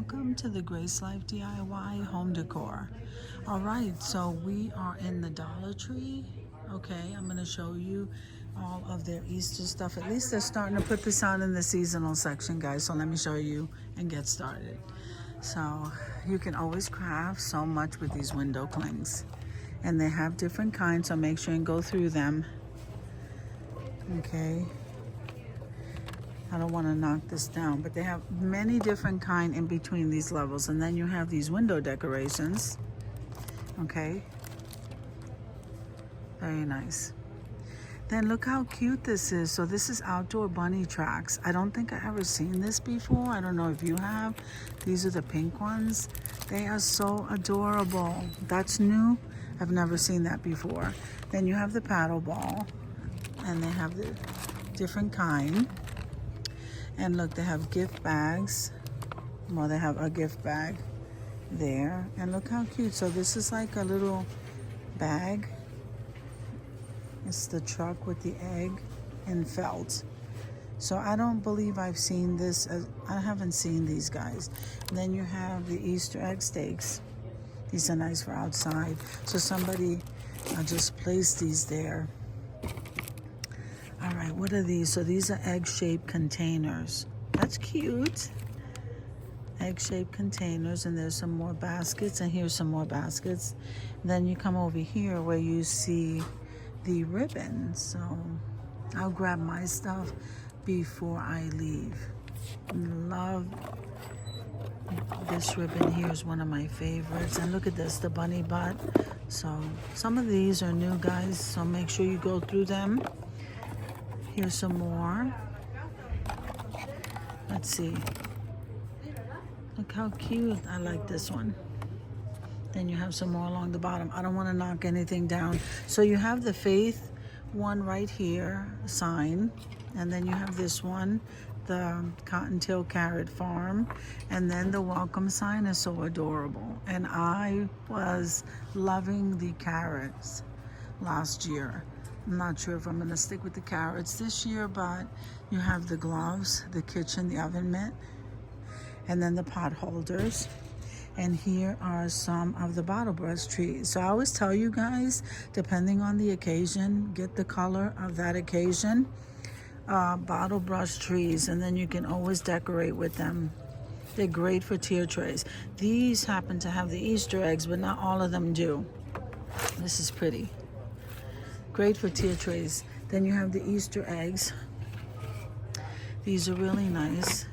welcome to the Grace Life DIY home decor. All right, so we are in the Dollar Tree. Okay, I'm going to show you all of their Easter stuff. At least they're starting to put this on in the seasonal section, guys. So let me show you and get started. So you can always craft so much with these window clings, and they have different kinds, so make sure and go through them. Okay, I don't want to knock this down, but they have many different kind in between these levels. And then you have these window decorations. Okay, very nice. Then look how cute this is. So this is outdoor bunny tracks. I don't think I ever seen this before. I don't know if you have. These are the pink ones. They are so adorable. That's new. I've never seen that before. Then you have the paddle ball, and they have the different kind. And look, they have gift bags. Well, they have a gift bag there. And look how cute. So this is like a little bag. It's the truck with the egg in felt. So I don't believe I've seen this. I haven't seen these guys. And then you have the Easter egg steaks. These are nice for outside. So somebody just placed these there. All right, what are these? So these are egg-shaped containers. That's cute. Egg-shaped containers, and there's some more baskets, and here's some more baskets. Then you come over here where you see the ribbon. So I'll grab my stuff before I leave. Love this ribbon here, is one of my favorites. And look at this, the bunny butt. So some of these are new, guys, so make sure you go through them. Here's some more. Let's see. Look how cute. I like this one. Then you have some more along the bottom. I don't want to knock anything down. So you have the faith one right here, sign. And then you have this one, the Cottontail Carrot Farm. And then the welcome sign is so adorable. And I was loving the carrots last year. I'm not sure if I'm going to stick with the carrots this year, but you have the gloves, the kitchen, the oven mitt, and then the pot holders. And here are some of the bottle brush trees. So I always tell you guys, depending on the occasion, get the color of that occasion. Bottle brush trees, and then you can always decorate with them. They're great for tier trays. These happen to have the Easter eggs, but not all of them do. This is pretty. Great for tier trays. Then you have the Easter eggs. These are really nice.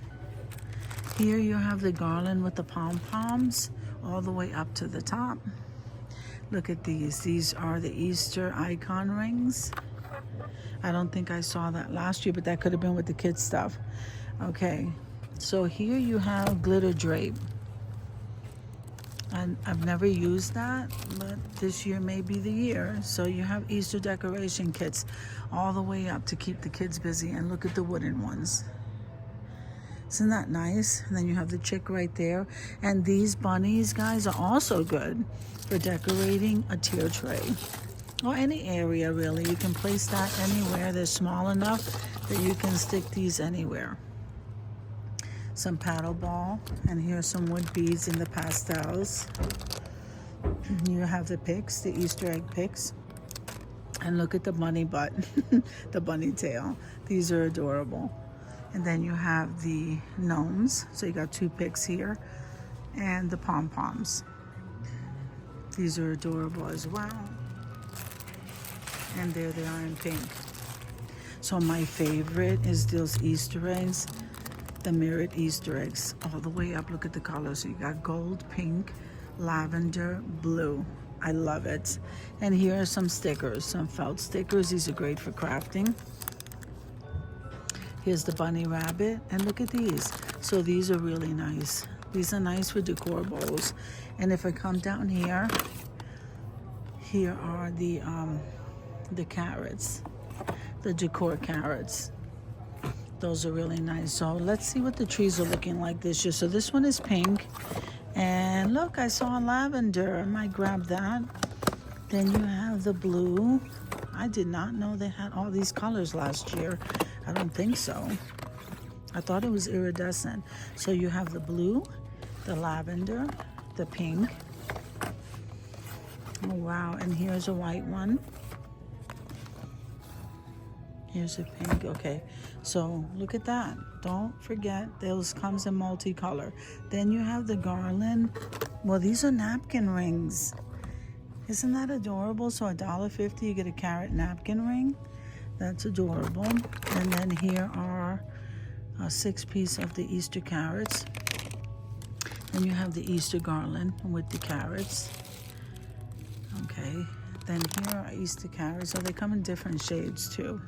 Here you have the garland with the pom-poms all the way up to the top. Look at these. These are the Easter icon rings. I don't think I saw that last year, but that could have been with the kids stuff. Okay, so here you have glitter drape. And I've never used that, but this year may be the year. So you have Easter decoration kits all the way up to keep the kids busy. And look at the wooden ones. Isn't that nice? And then you have the chick right there. And these bunnies, guys, are also good for decorating a tier tray. Or any area, really. You can place that anywhere. They're small enough that you can stick these anywhere. Some paddle ball, and here's some wood beads in the pastels. You have the picks, the Easter egg picks. And look at the bunny butt, the bunny tail. These are adorable. And then you have the gnomes. So you got two picks here, and the pom-poms. These are adorable as well. And there they are in pink. So my favorite is those Easter eggs. The mirrored Easter eggs all the way up. Look at the colors. So you got gold, pink, lavender, blue. I love it. And here are some stickers, some felt stickers. These are great for crafting. Here's the bunny rabbit, and look at these. So these are really nice. These are nice for decor bowls. And if I come down here, here are the carrots, the decor carrots. Those are really nice. So let's see what the trees are looking like this year. So this one is pink. And look, I saw lavender. I might grab that. Then you have the blue. I did not know they had all these colors last year. I don't think so. I thought it was iridescent. So you have the blue, the lavender, the pink. Oh wow, and here's a white one. Here's a pink. Okay, so look at that. Don't forget, those comes in multicolor. Then you have the garland. Well, these are napkin rings. Isn't that adorable? So $1.50 you get a carat napkin ring. That's adorable. And then here are 6 pieces of the Easter carrots. Then you have the Easter garland with the carrots. Okay, then here are Easter carrots. So they come in different shades too.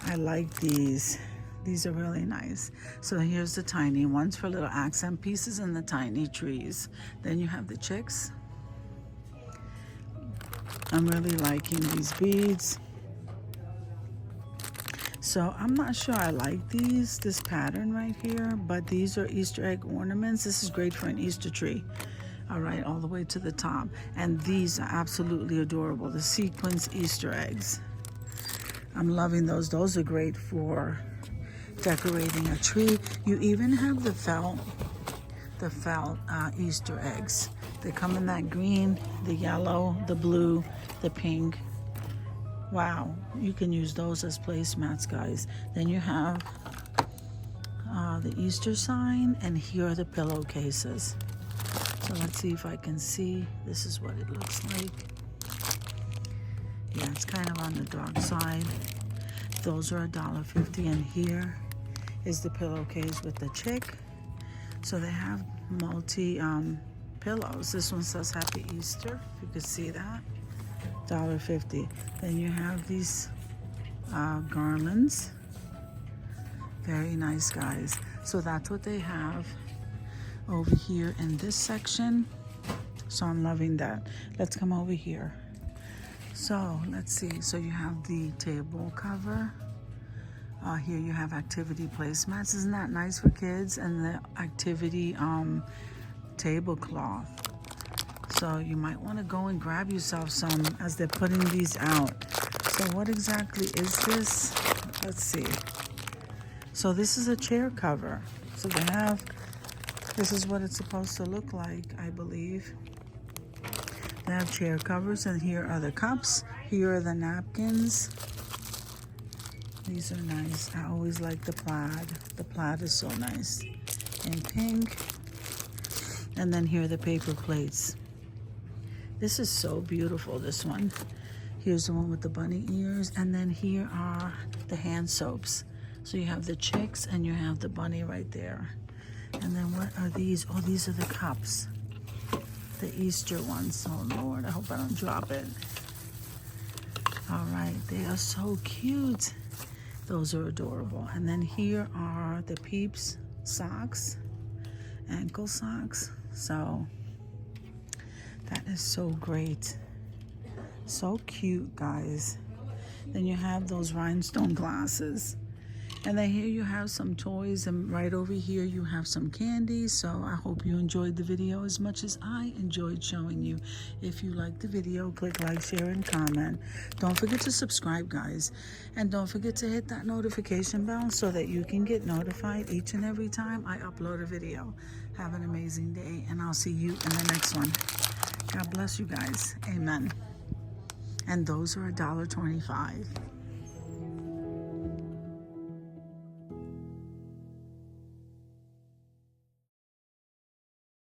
I like these. These are really nice. So here's the tiny ones for little accent pieces and the tiny trees. Then you have the chicks. I'm really liking these beads. So I'm not sure I like this pattern right here, but these are Easter egg ornaments. This is great for an Easter tree. All right, all the way to the top. And these are absolutely adorable. The sequins Easter eggs. I'm loving those. Those are great for decorating a tree. You even have the felt Easter eggs. They come in that green, the yellow, the blue, the pink. Wow, you can use those as placemats, guys. Then you have the Easter sign, and here are the pillowcases. So let's see if I can see. This is what it looks like. Yeah, it's kind of on the dark side. Those are $1.50, and here is the pillowcase with the chick. So they have multi pillows. This one says Happy Easter, if you could see that. $1.50. Then you have these garlands. Very nice, guys. So that's what they have over here in this section. So I'm loving that. Let's come over here. So let's see. So you have the table cover. Here you have activity placemats. Isn't that nice for kids? And the activity tablecloth. So you might want to go and grab yourself some as they're putting these out. So what exactly is this? Let's see. So this is a chair cover. So they have, this is what it's supposed to look like, I believe. They have chair covers, and here are the cups. Here are the napkins. These are nice. I always like the plaid. The plaid is so nice. In pink. And then here are the paper plates. This is so beautiful, this one. Here's the one with the bunny ears. And then here are the hand soaps. So you have the chicks and you have the bunny right there. And then what are these? Oh, these are the cups. The Easter ones. Oh, Lord, I hope I don't drop it. All right, they are so cute. Those are adorable. And then here are the Peeps socks, ankle socks. So that is so great. So cute, guys. Then you have those rhinestone glasses. And then here you have some toys, and right over here you have some candy. So I hope you enjoyed the video as much as I enjoyed showing you. If you liked the video, click like, share, and comment. Don't forget to subscribe, guys. And don't forget to hit that notification bell so that you can get notified each and every time I upload a video. Have an amazing day, and I'll see you in the next one. God bless you guys. Amen. And those are $1.25.